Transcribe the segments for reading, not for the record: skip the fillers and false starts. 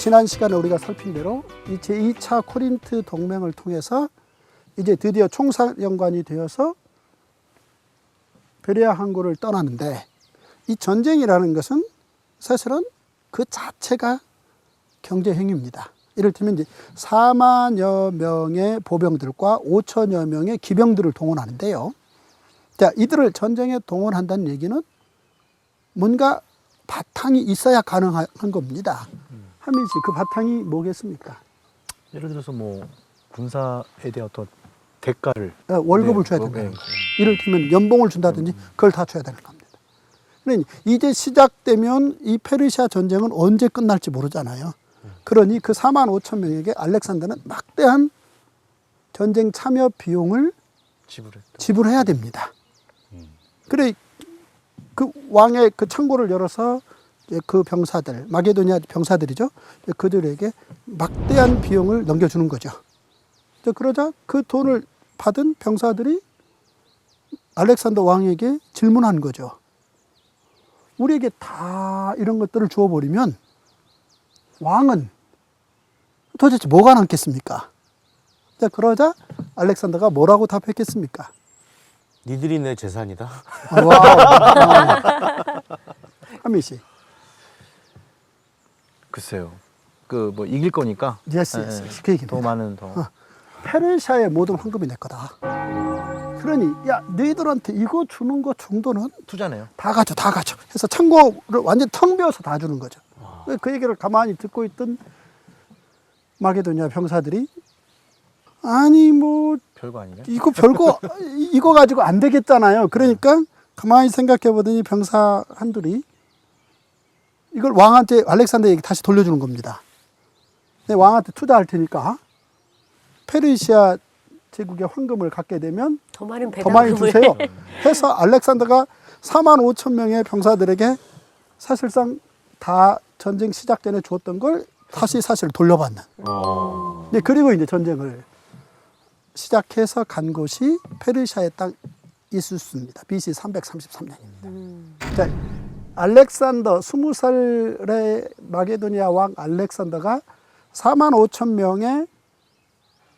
지난 시간에 우리가 살핀 대로 이 제2차 코린트 동맹을 통해서 이제 드디어 총사령관이 되어서 베레아 항구를 떠나는데, 이 전쟁이라는 것은 사실은 그 자체가 경제 행위입니다. 이를테면 이제 4만여 명의 보병들과 5천여 명의 기병들을 동원하는데요. 자, 이들을 전쟁에 동원한다는 얘기는 뭔가 바탕이 있어야 가능한 겁니다. 하민 씨, 그 바탕이 뭐겠습니까? 예를 들어서 뭐 군사에 대한 어떤 대가를, 월급을 네, 줘야 된다는 거예요. 이를테면 연봉을 준다든지 그걸 다 줘야 되는 겁니다. 그러니 이제 시작되면 이 페르시아 전쟁은 언제 끝날지 모르잖아요. 그러니 그 4만 5천 명에게 알렉산더는 막대한 전쟁 참여 비용을 지불해야 됩니다. 그래, 그 왕의 그 창고를 열어서 그 병사들, 마게도니아 병사들이죠. 그들에게 막대한 비용을 넘겨주는 거죠. 그러자 그 돈을 받은 병사들이 알렉산더 왕에게 질문한 거죠. 우리에게 다 이런 것들을 주어버리면 왕은 도대체 뭐가 남겠습니까? 자, 그러자 알렉산더가 뭐라고 답했겠습니까? 니들이 내 재산이다. 와우. 하민 씨. 글쎄요. 그 뭐 이길 거니까. 예스. 그 얘기입니다. 더 많은 더. 페르시아의 모든 황금이 내 거다. 그러니 야, 너희들한테 이거 주는 거 정도는 투자네요. 다 가져 해서 창고를 완전 텅 비워서 다 주는 거죠. 그 얘기를 가만히 듣고 있던 마게도니아 병사들이, 아니 뭐 별거 아니냐? 이거 별거 이거 가지고 안 되겠잖아요. 그러니까 가만히 생각해 보더니 병사 한둘이 이걸 왕한테, 알렉산더에게 다시 돌려주는 겁니다. 네, 왕한테 투자할 테니까 페르시아 제국의 황금을 갖게 되면 더 많은 더 많이 주세요. 해서 알렉산더가 4만 5천 명의 병사들에게 사실상 다 전쟁 시작 전에 주었던 걸 다시 사실 돌려받는. 네, 그리고 이제 전쟁을 시작해서 간 곳이 페르시아의 땅 이수스입니다. BC 333년입니다. 자, 알렉산더 20살의 마게도니아 왕 알렉산더가 4만 5천 명의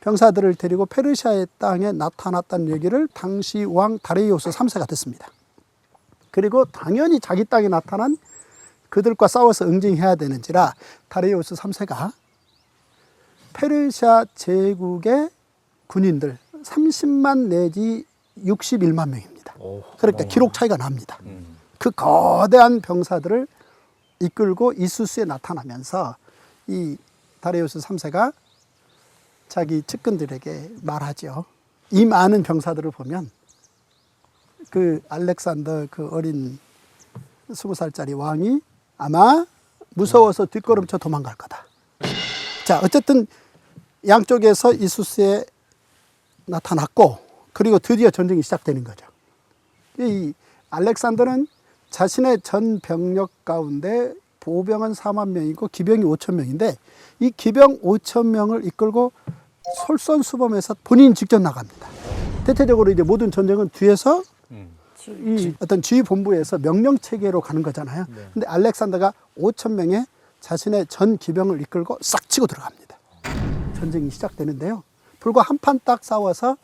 병사들을 데리고 페르시아의 땅에 나타났다는 얘기를 당시 왕 다리우스 3세가 듣습니다. 그리고 당연히 자기 땅에 나타난 그들과 싸워서 응징해야 되는지라 다리우스 3세가 페르시아 제국의 군인들 30만 내지 61만 명입니다. 그러니까 기록 차이가 납니다. 그 거대한 병사들을 이끌고 이수스에 나타나면서 이 다리우스 3세가 자기 측근들에게 말하죠. 이 많은 병사들을 보면 그 알렉산더 그 어린 20살짜리 왕이 아마 무서워서 뒷걸음쳐 도망갈 거다. 자, 어쨌든 양쪽에서 이수스에 나타났고, 그리고 드디어 전쟁이 시작되는 거죠. 이 알렉산더는 자신의 전 병력 가운데 보병은 4만 명이고 기병이 5천 명인데 이 기병 5천 명을 이끌고 솔선수범해서 본인 직접 나갑니다. 대체적으로 이제 모든 전쟁은 뒤에서 이 어떤 지휘본부에서 명령 체계로 가는 거잖아요. 근데 알렉산더가 5천 명의 자신의 전 기병을 이끌고 싹 치고 들어갑니다. 전쟁이 시작되는데요. 불과 한 판 딱 싸워서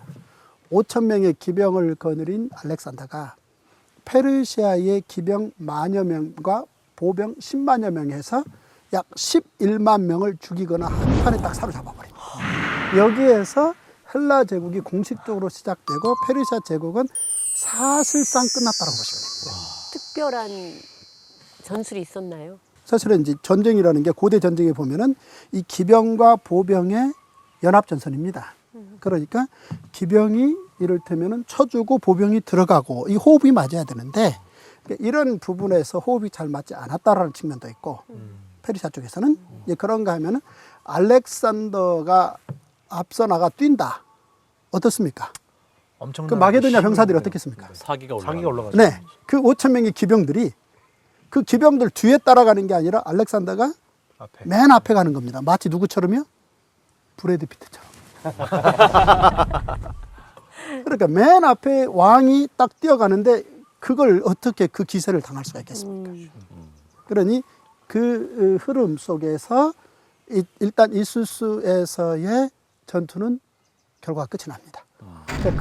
5천 명의 기병을 거느린 알렉산더가 페르시아의 기병 만여 명과 보병 10만여 명에서 약 11만 명을 죽이거나 한 판에 딱 사로잡아버립니다. 여기에서 헬라 제국이 공식적으로 시작되고 페르시아 제국은 사실상 끝났다고 보시면 됩니다. 특별한 전술이 있었나요? 사실은 이제 전쟁이라는 게 고대 전쟁에 보면은 이 기병과 보병의 연합전선입니다. 그러니까 기병이 이를테면은 쳐주고 보병이 들어가고 이 호흡이 맞아야 되는데 이런 부분에서 호흡이 잘 맞지 않았다라는 측면도 있고 페르시아 쪽에서는 그런가 하면은 알렉산더가 앞서 나가 뛴다. 어떻습니까? 그 마게도니아 병사들이 어떻겠습니까? 사기가 올라가죠. 네, 그 5천 명의 기병들이 그 기병들 뒤에 따라가는 게 아니라 알렉산더가 맨 앞에 가는 겁니다. 마치 누구처럼요? 브래드 피트처럼. 그러니까 맨 앞에 왕이 딱 뛰어가는데 그걸 어떻게 그 기세를 당할 수가 있겠습니까? 그러니 그 흐름 속에서 일단 이수스에서의 전투는 결과가 끝이 납니다.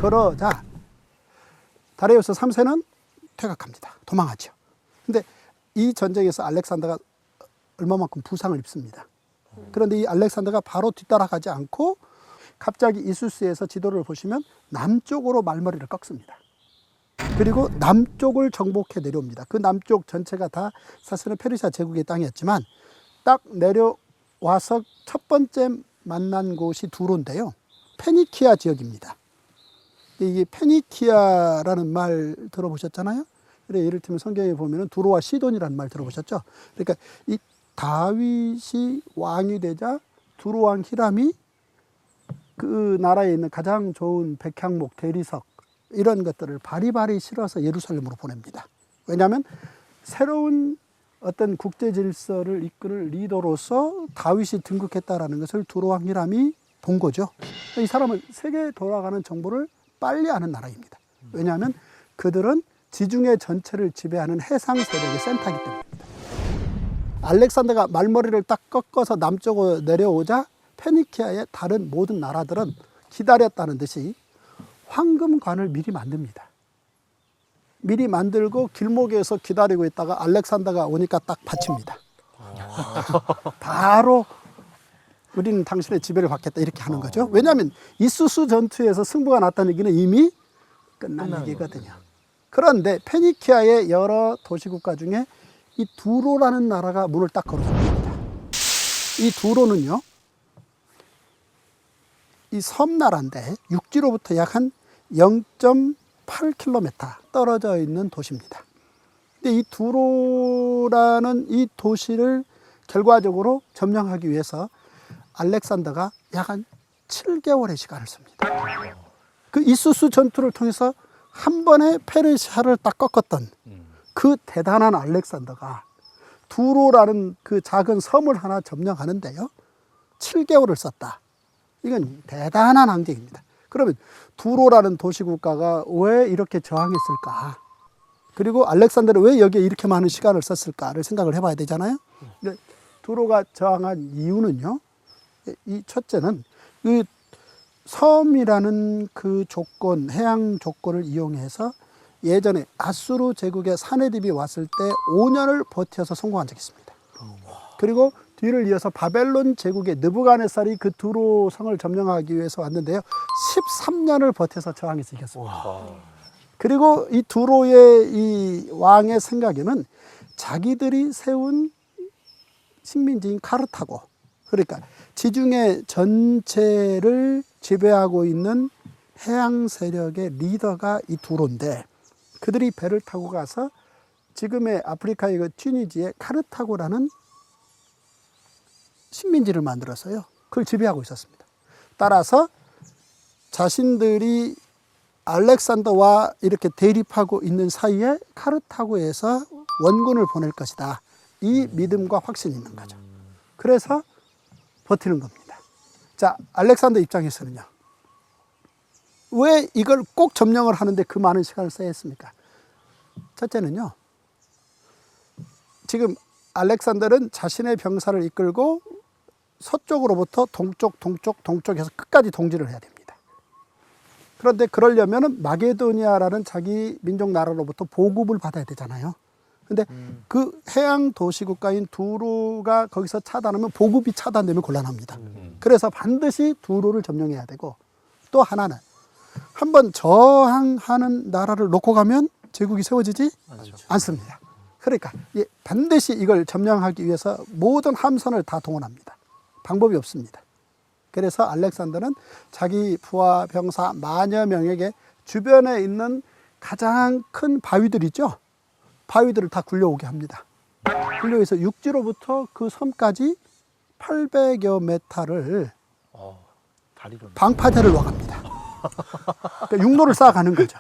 그러자 다리우스 3세는 퇴각합니다. 도망하죠. 근데 이 전쟁에서 알렉산더가 얼마만큼 부상을 입습니다. 그런데 이 알렉산더가 바로 뒤따라가지 않고 갑자기 이수스에서 지도를 보시면 남쪽으로 말머리를 꺾습니다. 그리고 남쪽을 정복해 내려옵니다. 그 남쪽 전체가 다 사실은 페르시아 제국의 땅이었지만 딱 내려와서 첫 번째 만난 곳이 두로인데요. 페니키아 지역입니다. 이게 페니키아라는 말 들어보셨잖아요. 그래, 예를 들면 성경에 보면 두로와 시돈이라는 말 들어보셨죠. 그러니까 이 다윗이 왕이 되자 두로 왕 히람이 그 나라에 있는 가장 좋은 백향목, 대리석 이런 것들을 바리바리 실어서 예루살렘으로 보냅니다. 왜냐하면 새로운 어떤 국제 질서를 이끌 리더로서 다윗이 등극했다라는 것을 두로 왕 히람이 본 거죠. 이 사람은 세계에 돌아가는 정보를 빨리 아는 나라입니다. 왜냐하면 그들은 지중해 전체를 지배하는 해상 세력의 센터이기 때문입니다. 알렉산더가 말머리를 딱 꺾어서 남쪽으로 내려오자 페니키아의 다른 모든 나라들은 기다렸다는 듯이 황금관을 미리 만듭니다. 미리 만들고 길목에서 기다리고 있다가 알렉산더가 오니까 딱 바칩니다. 바로 우리는 당신의 지배를 받겠다 이렇게 하는 거죠. 왜냐하면 이수스 전투에서 승부가 났다는 얘기는 이미 끝난 얘기거든요. 그런데 페니키아의 여러 도시국가 중에 이 두로라는 나라가 문을 딱 걸어줍니다. 이 두로는요, 이 섬나라인데 육지로부터 약 한 0.8km 떨어져 있는 도시입니다. 근데 이 두로라는 이 도시를 결과적으로 점령하기 위해서 알렉산더가 약 한 7개월의 시간을 씁니다. 그 이수스 전투를 통해서 한 번에 페르시아를 딱 꺾었던 그 대단한 알렉산더가 두로라는 그 작은 섬을 하나 점령하는데요, 7개월을 썼다. 이건 대단한 항쟁입니다. 그러면 두로라는 도시국가가 왜 이렇게 저항했을까? 그리고 알렉산더는 왜 여기에 이렇게 많은 시간을 썼을까를 생각을 해봐야 되잖아요. 두로가 저항한 이유는요, 이 첫째는 그 섬이라는 그 조건, 해양 조건을 이용해서 예전에 아수르 제국의 사네립이 왔을 때 5년을 버텨서 성공한 적이 있습니다. 그리고 뒤를 이어서 바벨론 제국의 느부갓네살이 그 두로 성을 점령하기 위해서 왔는데요, 13년을 버텨서 저항해서 이겼습니다. 그리고 이 두로의 이 왕의 생각에는 자기들이 세운 식민지인 카르타고, 그러니까 지중해 전체를 지배하고 있는 해양 세력의 리더가 이 두로인데, 그들이 배를 타고 가서 지금의 아프리카의 그 튀니지에 카르타고라는 식민지를 만들어서요, 그걸 지배하고 있었습니다. 따라서 자신들이 알렉산더와 이렇게 대립하고 있는 사이에 카르타고에서 원군을 보낼 것이다, 이 믿음과 확신이 있는 거죠. 그래서 버티는 겁니다. 자, 알렉산더 입장에서는요, 왜 이걸 꼭 점령을 하는데 그 많은 시간을 써야 했습니까? 첫째는요, 지금 알렉산더는 자신의 병사를 이끌고 서쪽으로부터 동쪽에서 끝까지 동지를 해야 됩니다. 그런데 그러려면 마게도니아라는 자기 민족 나라로부터 보급을 받아야 되잖아요. 근데 그 해양 도시 국가인 두로가 거기서 차단하면 보급이 차단되면 곤란합니다. 그래서 반드시 두로를 점령해야 되고, 또 하나는 한번 저항하는 나라를 놓고 가면 제국이 세워지지 않습니다. 그러니까 반드시 이걸 점령하기 위해서 모든 함선을 다 동원합니다. 방법이 없습니다. 그래서 알렉산더는 자기 부하 병사 만여 명에게 주변에 있는 가장 큰 바위들 있죠, 바위들을 다 굴려오게 합니다. 굴려서 육지로부터 그 섬까지 800여 메타를 방파제를 놔갑니다. 그러니까 육로를 쌓아가는 거죠.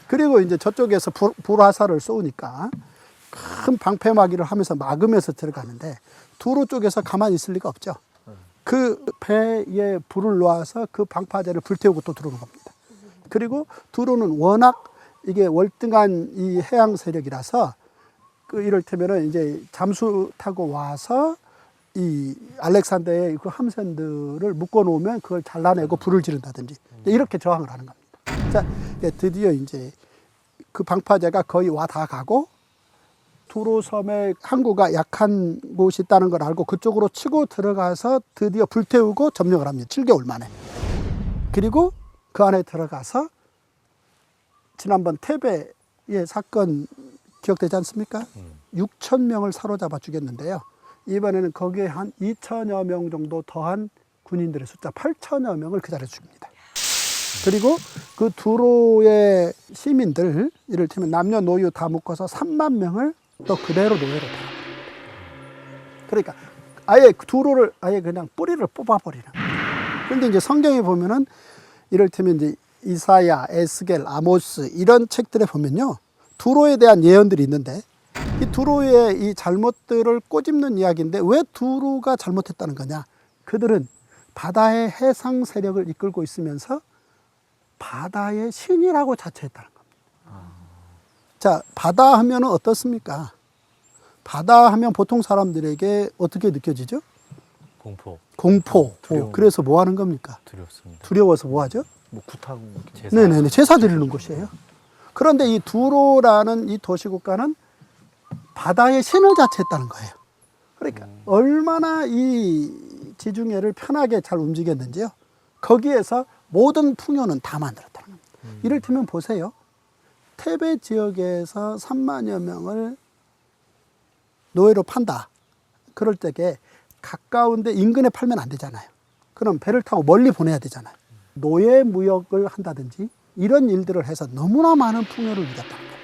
그리고 이제 저쪽에서 불화살을 쏘니까 큰 방패막이를 하면서 막으면서 들어가는데, 두로 쪽에서 가만히 있을 리가 없죠. 그 배에 불을 놓아서 그 방파제를 불태우고 또 들어오는 겁니다. 그리고 두로는 워낙 이게 월등한 이 해양 세력이라서, 그 이를테면은 이제 잠수 타고 와서 이 알렉산더의 그 함선들을 묶어 놓으면 그걸 잘라내고 불을 지른다든지 이렇게 저항을 하는 겁니다. 자, 드디어 이제 그 방파제가 거의 와 다 가고 두로 섬에 항구가 약한 곳이 있다는 걸 알고 그쪽으로 치고 들어가서 드디어 불태우고 점령을 합니다. 7개월 만에. 그리고 그 안에 들어가서 지난번 테베의 사건 기억되지 않습니까? 6천 명을 사로잡아 죽였는데요. 이번에는 거기에 한 2천여 명 정도 더한 군인들의 숫자 8천여 명을 그 자리에 죽입니다. 그리고 그 두로의 시민들, 이를테면 남녀노유 다 묶어서 3만 명을 또 그대로 노예로 팔아버립니다. 그러니까 아예 두로를 아예 그냥 뿌리를 뽑아버리는 거예요. 그런데 이제 성경에 보면은 이를테면 이제 이사야, 에스겔, 아모스 이런 책들에 보면요. 두로에 대한 예언들이 있는데 이 두로의 이 잘못들을 꼬집는 이야기인데 왜 두로가 잘못했다는 거냐? 그들은 바다의 해상 세력을 이끌고 있으면서 바다의 신이라고 자처했다는 겁니다. 자, 바다 하면은 어떻습니까? 바다 하면 보통 사람들에게 어떻게 느껴지죠? 공포. 공포. 두려움. 그래서 뭐 하는 겁니까? 두렵습니다. 두려워서 뭐 하죠? 뭐 굿하고 이렇게 제사. 네네네. 제사 드리는 곳이에요. 그런데 이 두로라는 이 도시국가는 바다의 신을 자처했다는 거예요. 그러니까 얼마나 이 지중해를 편하게 잘 움직였는지요. 거기에서 모든 풍요는 다 만들었다는 겁니다. 이를테면 보세요. 테베 지역에서 3만여 명을 노예로 판다. 그럴 때에 가까운데 인근에 팔면 안 되잖아요. 그럼 배를 타고 멀리 보내야 되잖아요. 노예 무역을 한다든지 이런 일들을 해서 너무나 많은 풍요를 누렸다는 겁니다.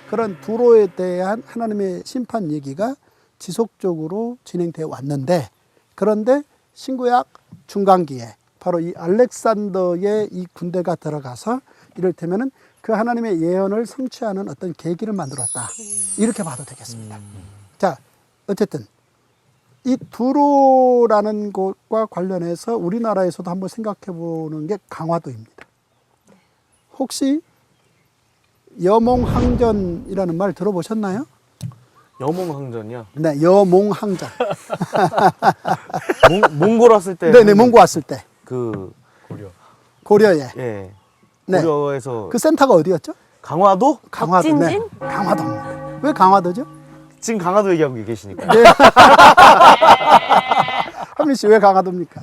그런 두로에 대한 하나님의 심판 얘기가 지속적으로 진행되어 왔는데, 그런데 신구약 중간기에 바로 이 알렉산더의 이 군대가 들어가서 이를테면은 그 하나님의 예언을 성취하는 어떤 계기를 만들었다. 이렇게 봐도 되겠습니다. 자, 어쨌든 이 두로라는 곳과 관련해서 우리나라에서도 한번 생각해 보는 게 강화도입니다. 혹시 여몽항전이라는 말 들어보셨나요? 여몽항전이요? 네, 여몽항전. 몽골 왔을 때. 네네, 몽고 왔을 때 그 고려. 고려에. 예. 네. 고려에서 그 센터가 어디였죠? 강화도? 강화도. 네, 덕진진? 강화도입니다. 왜 강화도죠? 지금 강화도 얘기하고 계시니까. 네. 한민 씨 왜 강화도입니까?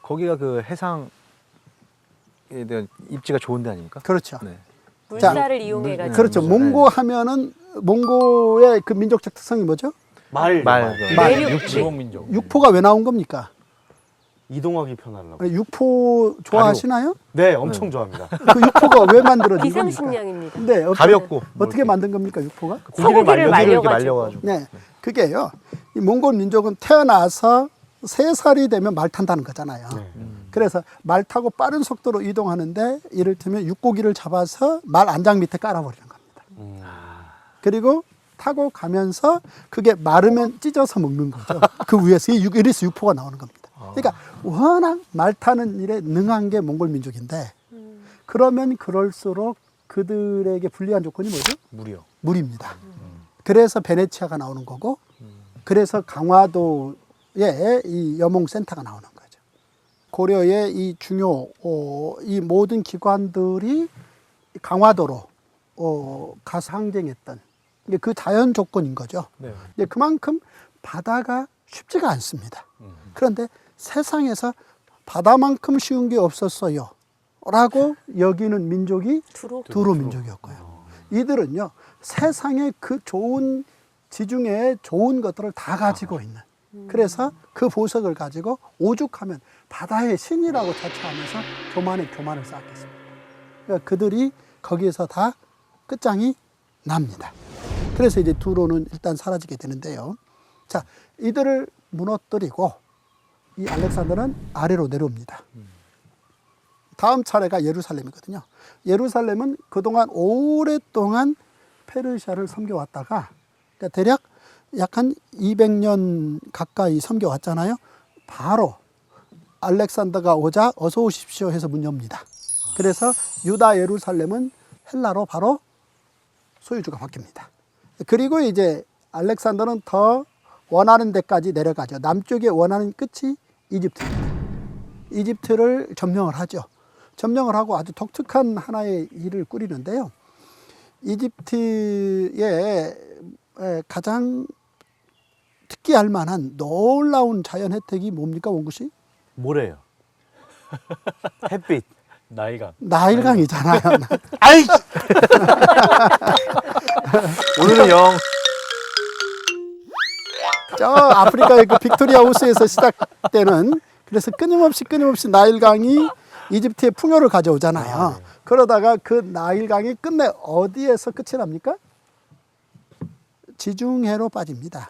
거기가 그 해상에 대한 입지가 좋은 데 아닙니까? 그렇죠. 네. 물살을 이용해가지고. 그렇죠. 네. 몽고 하면은 몽고의 그 민족적 특성이 뭐죠? 말. 말. 내륙. 유목민족. 육포가 왜 나온 겁니까? 이동하기 편하려고. 아니, 육포 좋아하시나요? 네, 엄청 좋아합니다. 그 육포가 왜 만들어진 겁니까? 비상식량입니다. 네, 가볍고. 어떻게 만든 겁니까, 육포가? 소고기를 말려가지고. 말려가지고. 네, 그게요. 이 몽골 민족은 태어나서 3살이 되면 말 탄다는 거잖아요. 네. 그래서 말 타고 빠른 속도로 이동하는데 이를테면 육고기를 잡아서 말 안장 밑에 깔아버리는 겁니다. 그리고 타고 가면서 그게 마르면 찢어서 먹는 거죠. 그 위에서 이래서 육포가 나오는 겁니다. 그러니까 워낙 말 타는 일에 능한 게 몽골 민족인데 그러면 그럴수록 그들에게 불리한 조건이 뭐죠? 물이요. 물입니다. 그래서 베네치아가 나오는 거고 그래서 강화도에 이 여몽센터가 나오는 거죠. 고려의 이 중요 이 모든 기관들이 강화도로 가서 항쟁했던 이게 그 자연 조건인 거죠. 네. 이제 그만큼 바다가 쉽지가 않습니다. 그런데 세상에서 바다만큼 쉬운 게 없었어요 라고 여기는 민족이 두로 민족이었고요. 이들은요 세상에 그 좋은 지중해의 좋은 것들을 다 가지고 있는, 그래서 그 보석을 가지고 오죽하면 바다의 신이라고 자처하면서 교만을 쌓았겠습니다. 그러니까 그들이 거기에서 다 끝장이 납니다. 그래서 이제 두로는 일단 사라지게 되는데요. 자, 이들을 무너뜨리고 이 알렉산더는 아래로 내려옵니다. 다음 차례가 예루살렘이거든요. 예루살렘은 그동안 오랫동안 페르시아를 섬겨왔다가 그러니까 대략 약 한 200년 가까이 섬겨왔잖아요. 바로 알렉산더가 오자 어서 오십시오 해서 문 엽니다. 그래서 유다 예루살렘은 헬라로 바로 소유주가 바뀝니다. 그리고 이제 알렉산더는 더 원하는 데까지 내려가죠. 남쪽에 원하는 끝이 이집트입니다. 이집트를 점령을 하죠. 점령을 하고 아주 독특한 하나의 일을 꾸리는데요. 이집트의 가장 특기할 만한 놀라운 자연 혜택이 뭡니까, 원구 씨? 뭐래요? 햇빛. 나이가 나일강이잖아요. 아이! 오늘은 영 저 아프리카의 그 빅토리아 호수에서 시작되는, 그래서 끊임없이 나일강이 이집트의 풍요를 가져오잖아요. 그러다가 그 나일강이 끝내 어디에서 끝이 납니까? 지중해로 빠집니다.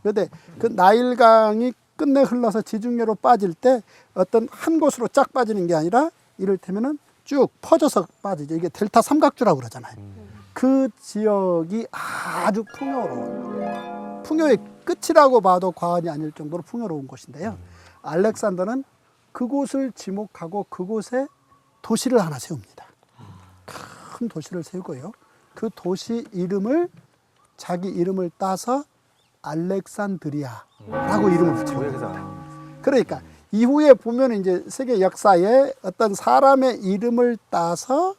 그런데 그 나일강이 끝내 흘러서 지중해로 빠질 때 어떤 한 곳으로 쫙 빠지는 게 아니라 이를테면은 쭉 퍼져서 빠지죠. 이게 델타 삼각주라고 그러잖아요. 그 지역이 아주 풍요로운, 풍요의 끝이라고 봐도 과언이 아닐 정도로 풍요로운 곳인데요. 알렉산더는 그곳을 지목하고 그곳에 도시를 하나 세웁니다. 큰 도시를 세우고요. 그 도시 이름을 자기 이름을 따서 알렉산드리아라고 이름을 붙입니다. 그러니까 이후에 보면 이제 세계 역사에 어떤 사람의 이름을 따서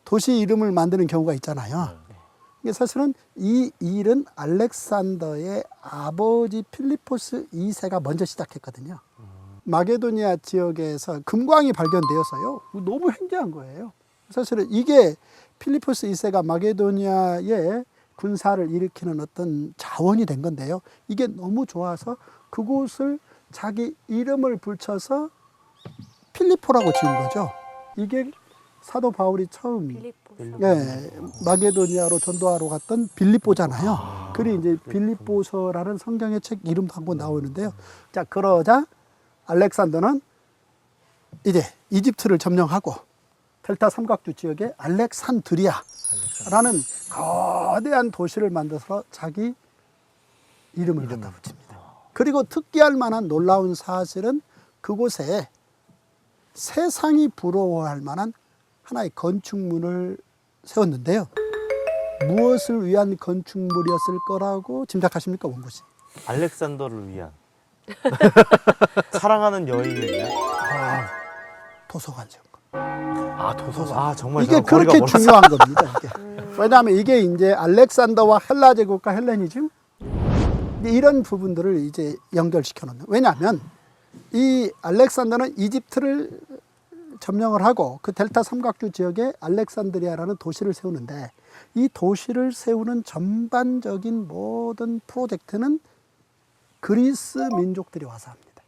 도시 이름을 만드는 경우가 있잖아요. 이게 사실은 이 일은 알렉산더의 아버지 필리포스 2세가 먼저 시작했거든요. 마게도니아 지역에서 금광이 발견되어서요. 너무 횡재한 거예요. 사실은 이게 필리포스 2세가 마게도니아에 군사를 일으키는 어떤 자원이 된 건데요. 이게 너무 좋아서 그곳을 자기 이름을 붙여서 필리포라고 지은 거죠. 이게 사도 바울이 처음 마게도니아로 전도하러 갔던 빌립보잖아요. 그리 이제 빌립보서라는 성경의 책 이름도 한번 나오는데요. 자, 그러자 알렉산더는 이제 이집트를 점령하고 델타 삼각주 지역에 알렉산드리아라는 거대한 도시를 만들어서 자기 이름을 갖다 붙입니다. 그리고 특기할 만한 놀라운 사실은 그곳에 세상이 부러워할 만한 하나의 건축물을 세웠는데요. 무엇을 위한 건축물이었을 거라고 짐작하십니까, 원구 씨? 알렉산더를 위한. 사랑하는 여인을 위한. 도서관 세운 거. 도서관. 정말 이게 제가 거리가 그렇게 멀어서. 중요한 겁니다. 이게. 왜냐하면 이게 이제 알렉산더와 헬라 제국과 헬레니즘 이런 부분들을 이제 연결시켜 놓는. 왜냐하면 이 알렉산더는 이집트를 점령을 하고 그 델타 삼각주 지역에 알렉산드리아라는 도시를 세우는데 이 도시를 세우는 전반적인 모든 프로젝트는 그리스 민족들이 와서 합니다.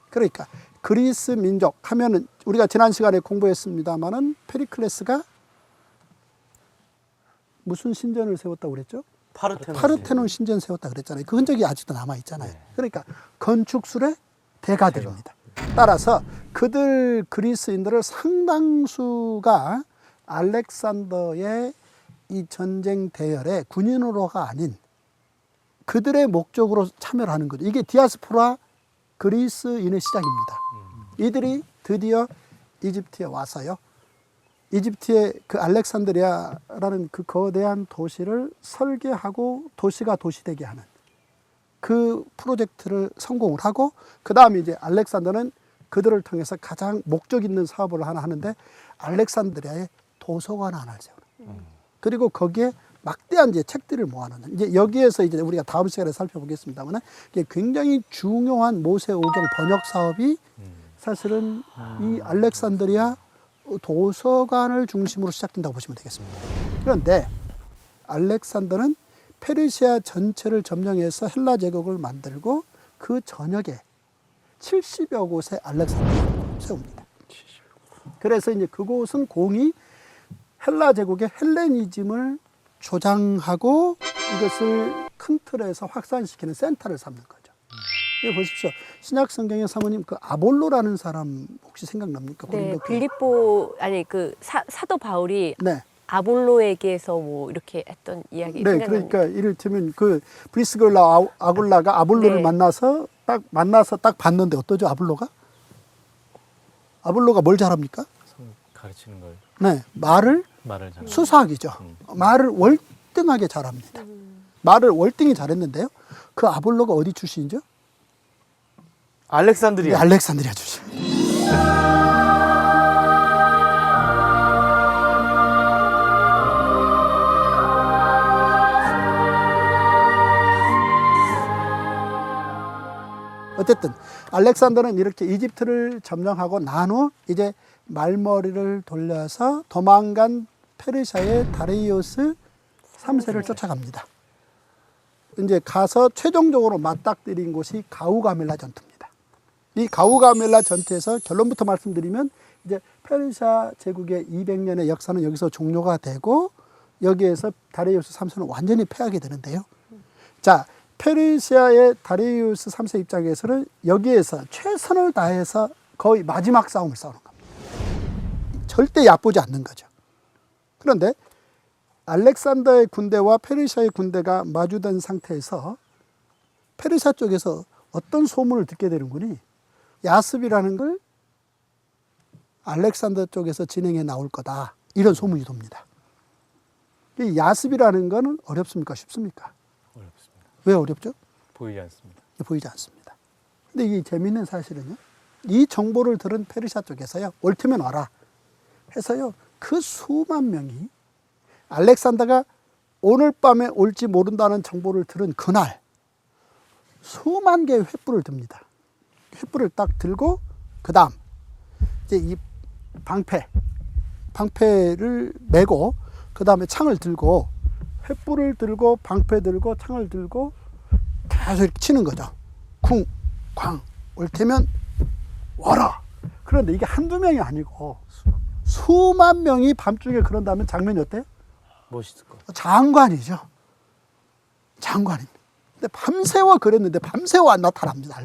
그러니까 그리스 민족 하면은 우리가 지난 시간에 공부했습니다마는 페리클레스가 무슨 신전을 세웠다고 그랬죠? 파르테논 신전 세웠다 그랬잖아요. 그 흔적이 아직도 남아 있잖아요. 그러니까 건축술의 대가들입니다. 따라서 그들 그리스인들을 상당수가 알렉산더의 이 전쟁 대열에 군인으로가 아닌 그들의 목적으로 참여를 하는 거죠. 이게 디아스포라 그리스인의 시작입니다. 이들이 드디어 이집트에 와서요. 이집트의 그 알렉산드리아라는 그 거대한 도시를 설계하고 도시가 도시되게 하는 그 프로젝트를 성공을 하고 그 다음에 이제 알렉산더는 그들을 통해서 가장 목적 있는 사업을 하나 하는데 알렉산드리아에 도서관 하나를 세우는. 그리고 거기에 막대한 이제 책들을 모아놓는. 이제 여기에서 이제 우리가 다음 시간에 살펴보겠습니다만 이게 굉장히 중요한 모세오경 번역 사업이 사실은 이 알렉산드리아 도서관을 중심으로 시작된다고 보시면 되겠습니다. 그런데 알렉산더는 페르시아 전체를 점령해서 헬라 제국을 만들고 그 전역에 70여 곳에 알렉산더를 세웁니다. 그래서 이제 그곳은 공이 헬라 제국의 헬레니즘을 조장하고 이것을 큰 틀에서 확산시키는 센터를 삼는 거죠. 여기 보십시오. 신약 성경의 사모님 그 아볼로라는 사람 혹시 생각납니까? 네, 빌립보 아니 그 사도 바울이 네. 아볼로에게서 뭐 이렇게 했던 이야기. 네, 그러니까 이를테면 그 브리스글라 아굴라가 아볼로를 네. 만나서 딱 봤는데 어떠죠? 아볼로가 뭘 잘합니까? 가르치는 걸 네, 말을 잘 수사하기죠. 말을 월등하게 잘합니다. 말을 월등히 잘했는데요. 그 아볼로가 어디 출신이죠? 알렉산드리아. 알렉산드리아 출신. 어쨌든 알렉산더는 이렇게 이집트를 점령하고 난 후 이제 말머리를 돌려서 도망간 페르시아의 다리우스 3세를 쫓아갑니다. 이제 가서 최종적으로 맞닥뜨린 곳이 가우가멜라 전투입니다. 이 가우가멜라 전투에서 결론부터 말씀드리면 이제 페르시아 제국의 200년의 역사는 여기서 종료가 되고 여기에서 다리우스 3세는 완전히 패하게 되는데요. 자, 페르시아의 다리우스 3세 입장에서는 여기에서 최선을 다해서 거의 마지막 싸움을 싸우는 겁니다. 절대 얕보지 않는 거죠. 그런데 알렉산더의 군대와 페르시아의 군대가 마주된 상태에서 페르시아 쪽에서 어떤 소문을 듣게 되는군이 야습이라는 걸 알렉산더 쪽에서 진행해 나올 거다. 이런 소문이 돕니다. 이 야습이라는 거는 어렵습니까? 쉽습니까? 어렵습니다. 왜 어렵죠? 보이지 않습니다. 보이지 않습니다. 근데 이게 재미있는 사실은요. 이 정보를 들은 페르시아 쪽에서요. 올 테면 와라 해서요. 그 수만 명이 알렉산더가 오늘 밤에 올지 모른다는 정보를 들은 그날 수만 개의 횃불을 듭니다. 횃불을 딱 들고 그 다음 이제 이 방패를 메고 그 다음에 창을 들고 횃불을 들고 방패 들고 창을 들고 계속 이렇게 치는 거죠. 쿵, 쾅, 올 테면 와라. 그런데 이게 한두 명이 아니고 수만 명이 밤중에 그런다면 장면이 어때요? 멋있을 것 같아요. 장관이죠. 장관입니다. 근데 밤새워 그랬는데 밤새워 안 나타납니다.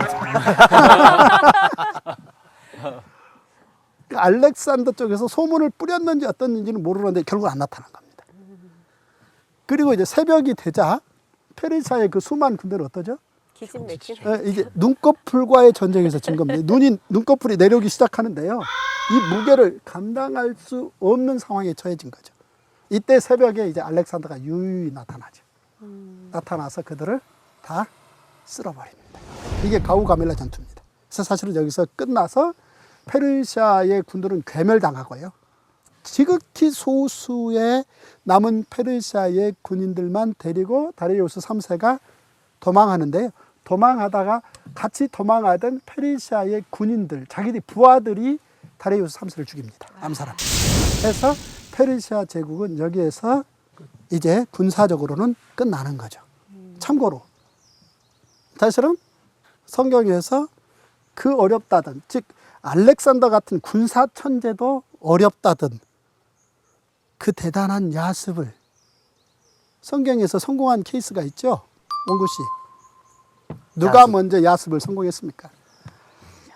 알렉산더 쪽에서 소문을 뿌렸는지 어떻는지는 모르는데 결국 안 나타난 겁니다. 그리고 이제 새벽이 되자 페르시아의 그 수많은 군대는 어떠죠? 기진맥진. 이게 눈꺼풀과의 전쟁에서 진 겁니다. 눈꺼풀이 내려오기 시작하는데요. 이 무게를 감당할 수 없는 상황에 처해진 거죠. 이때 새벽에 이제 알렉산더가 유유히 나타나죠. 나타나서 그들을 다 쓸어버립니다. 이게 가우가멜라 전투입니다. 그래서 사실은 여기서 끝나서 페르시아의 군들은 괴멸당하고요. 지극히 소수의 남은 페르시아의 군인들만 데리고 다리우스 3세가 도망하는데요. 도망하다가 같이 도망하던 페르시아의 군인들, 자기들 부하들이 다리우스 3세를 죽입니다. 암살합니다. 그래서 페르시아 제국은 여기에서 이제 군사적으로는 끝나는 거죠. 참고로 사실은 성경에서 그 어렵다던, 즉 알렉산더 같은 군사 천재도 어렵다던 그 대단한 야습을 성경에서 성공한 케이스가 있죠. 원구 씨, 누가 야습. 먼저 야습을 성공했습니까?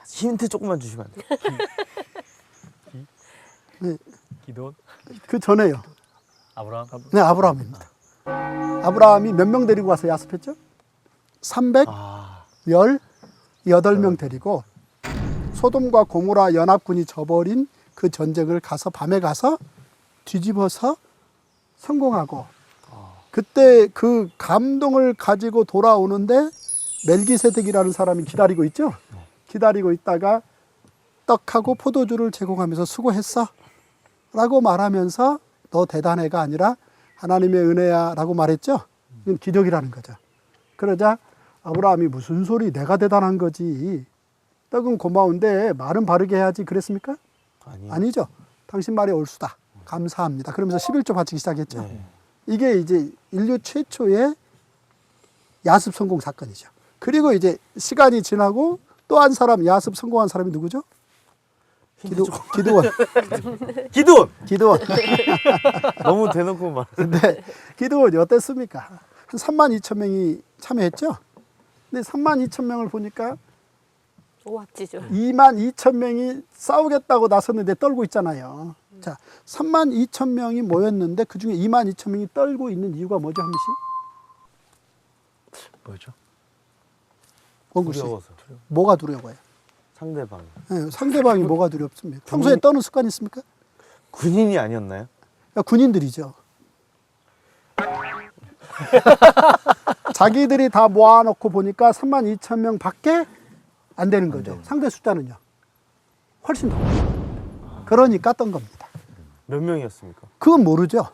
힌트 조금만 주시면 안 돼요? 네, 기돈, 그 전에요. 아브라함, 네, 아브라함입니다. 아브라함이 몇 명 데리고 와서 야습했죠? 318명 아, 데리고 소돔과 고모라 연합군이 져버린 그 전쟁을 가서 밤에 가서 뒤집어서 성공하고 그때 그 감동을 가지고 돌아오는데 멜기세덱이라는 사람이 기다리고 있죠. 기다리고 있다가 떡하고 포도주를 제공하면서 수고했어 라고 말하면서 너 대단해가 아니라 하나님의 은혜야 라고 말했죠. 이건 기적이라는 거죠. 그러자 아브라함이 무슨 소리, 내가 대단한 거지, 떡은 고마운데 말은 바르게 해야지 그랬습니까? 아니죠. 당신 말이 옳수다, 감사합니다 그러면서 11조 바치기 시작했죠. 네. 이게 이제 인류 최초의 야습 성공 사건이죠. 그리고 이제 시간이 지나고 또 한 사람 야습 성공한 사람이 누구죠? 기드원. 기돈! 너무 대놓고 말. 근데 기드원이 어땠습니까? 한 3만 2천 명이 참여했죠. 근데 3만 2천 명을 보니까 오합지졸. 2만 2천 명이 싸우겠다고 나섰는데 떨고 있잖아요. 자, 3만 2천 명이 모였는데 그 중에 2만 2천 명이 떨고 있는 이유가 뭐죠, 한미 씨? 뭐죠? 원구 씨. 두려워서. 뭐가 두려워요? 상대방. 네, 상대방이 뭐가 두렵습니까? 평소에 떠는 습관 있습니까? 군인이 아니었나요? 군인들이죠. 자기들이 다 모아놓고 보니까 32,000명 밖에 안 되는 거죠. 상대 숫자는요. 훨씬 더. 그러니까 떤 겁니다. 몇 명이었습니까? 그건 모르죠.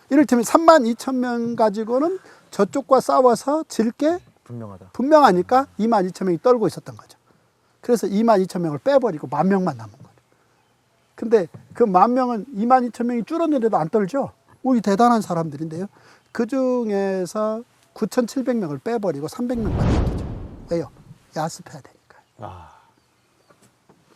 이를테면 32,000명 가지고는 저쪽과 싸워서 질 게 분명하다. 분명하니까 22,000명이 떨고 있었던 거죠. 그래서 22,000명을 빼버리고 10,000명만 남은 거죠. 근데 그 10,000명은 22,000명이 줄었는데도 안 떨죠. 이 대단한 사람들인데요. 그 중에서 9,700명을 빼버리고 300명만 남기죠. 왜요? 야습해야 되니까요.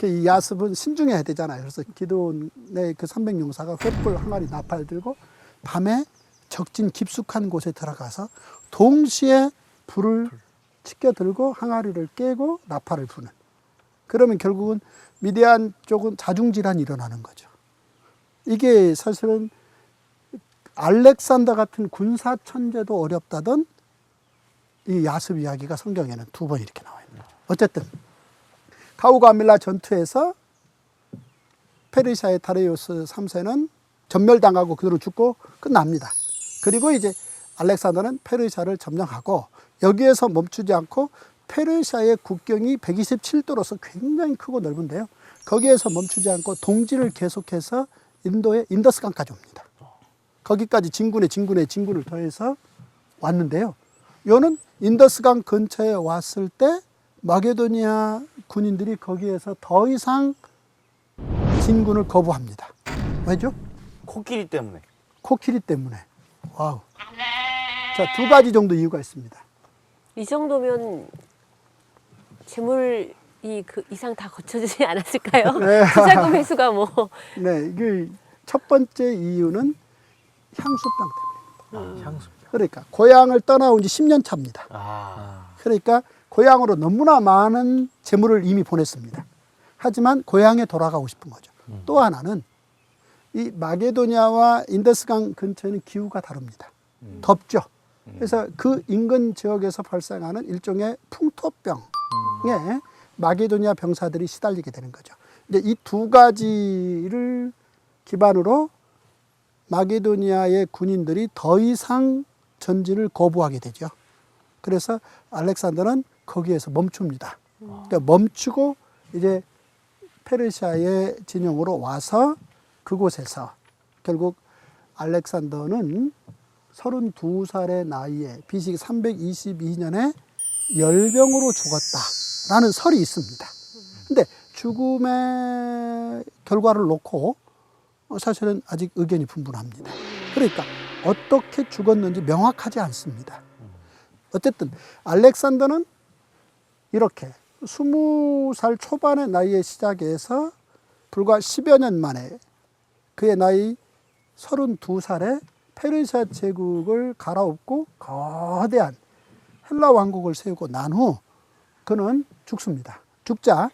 이 야습은 신중해야 되잖아요. 그래서 기도원의 그 300용사가 횃불 항아리 나팔 들고 밤에 적진 깊숙한 곳에 들어가서 동시에 불을 치켜 들고 항아리를 깨고 나팔을 부는. 그러면 결국은 미디안 쪽은 자중질환이 일어나는 거죠. 이게 사실은 알렉산더 같은 군사 천재도 어렵다던 이 야습 이야기가 성경에는 2번 이렇게 나와 있는 거죠. 어쨌든 가우가밀라 전투에서 페르시아의 다리우스 3세는 전멸당하고 그대로 죽고 끝납니다. 그리고 이제 알렉산더는 페르시아를 점령하고 여기에서 멈추지 않고 페르시아의 국경이 127도로서 굉장히 크고 넓은데요. 거기에서 멈추지 않고 동지를 계속해서 인도의 인더스강까지 옵니다. 거기까지 진군을 더해서 왔는데요. 요는 인더스강 근처에 왔을 때 마게도니아 군인들이 거기에서 더 이상 진군을 거부합니다. 왜죠? 코끼리 때문에. 코끼리 때문에. 와우. 자, 2가지 정도 이유가 있습니다. 이 정도면 재물이 그 이상 다 거쳐지지 않았을까요? 네. 투자금 회수가 뭐. 네, 이게 첫 번째 이유는 향수병 때문입니다. 향수. 그러니까 고향을 떠나온 지 10년 차입니다. 그러니까 고향으로 너무나 많은 재물을 이미 보냈습니다. 하지만 고향에 돌아가고 싶은 거죠. 또 하나는 이 마게도니아와 인더스강 근처에는 기후가 다릅니다. 덥죠. 그래서 그 인근 지역에서 발생하는 일종의 풍토병에 마게도니아 병사들이 시달리게 되는 거죠. 이제 이 2가지를 기반으로 마게도니아의 군인들이 더 이상 전진을 거부하게 되죠. 그래서 알렉산더는 거기에서 멈춥니다. 그러니까 멈추고 이제 페르시아의 진영으로 와서 그곳에서 결국 알렉산더는 32살의 나이에 BC 322년에 열병으로 죽었다라는 설이 있습니다. 근데 죽음의 결과를 놓고 사실은 아직 의견이 분분합니다. 그러니까 어떻게 죽었는지 명확하지 않습니다. 어쨌든 알렉산더는 이렇게 20살 초반의 나이에 시작해서 불과 10여 년 만에 그의 나이 32살에 페르시아 제국을 갈아엎고 거대한 헬라 왕국을 세우고 난 후 그는 죽습니다. 죽자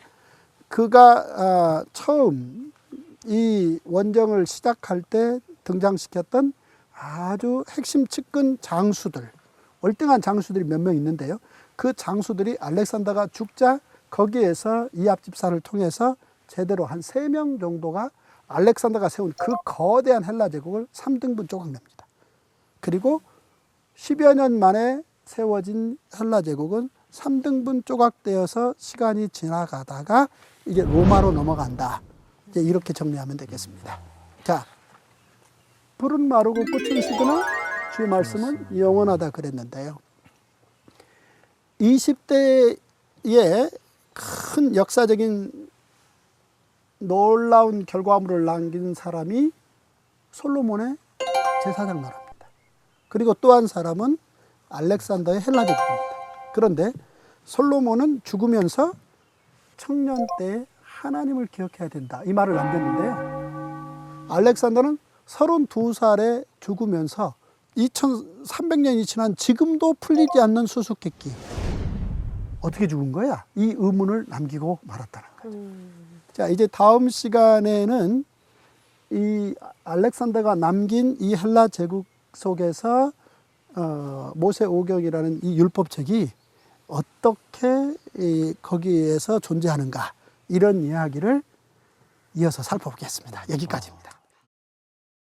그가 처음 이 원정을 시작할 때 등장시켰던 아주 핵심 측근 장수들, 월등한 장수들이 몇 명 있는데요. 그 장수들이 알렉산더가 죽자 거기에서 이합집사를 통해서 제대로 한 3명 정도가 알렉산더가 세운 그 거대한 헬라 제국을 3등분 조각냅니다. 그리고 10여 년 만에 세워진 헬라 제국은 3등분 조각되어서 시간이 지나가다가 이제 로마로 넘어간다. 이제 이렇게 정리하면 되겠습니다. 자, 푸른 마르고 꽃은 시드나 주의 말씀은 영원하다 그랬는데요. 20대에 큰 역사적인 놀라운 결과물을 남긴 사람이 솔로몬의 제사장 나라입니다. 그리고 또 한 사람은 알렉산더의 헬라 제국입니다. 그런데 솔로몬은 죽으면서 청년 때에 하나님을 기억해야 된다. 이 말을 남겼는데요. 알렉산더는 32살에 죽으면서 2300년이 지난 지금도 풀리지 않는 수수께끼. 어떻게 죽은 거야? 이 의문을 남기고 말았다는 거죠. 자, 이제 다음 시간에는 이 알렉산더가 남긴 이 헬라 제국 속에서 모세 오경이라는 이 율법책이 어떻게 거기에서 존재하는가 이런 이야기를 이어서 살펴보겠습니다. 여기까지입니다.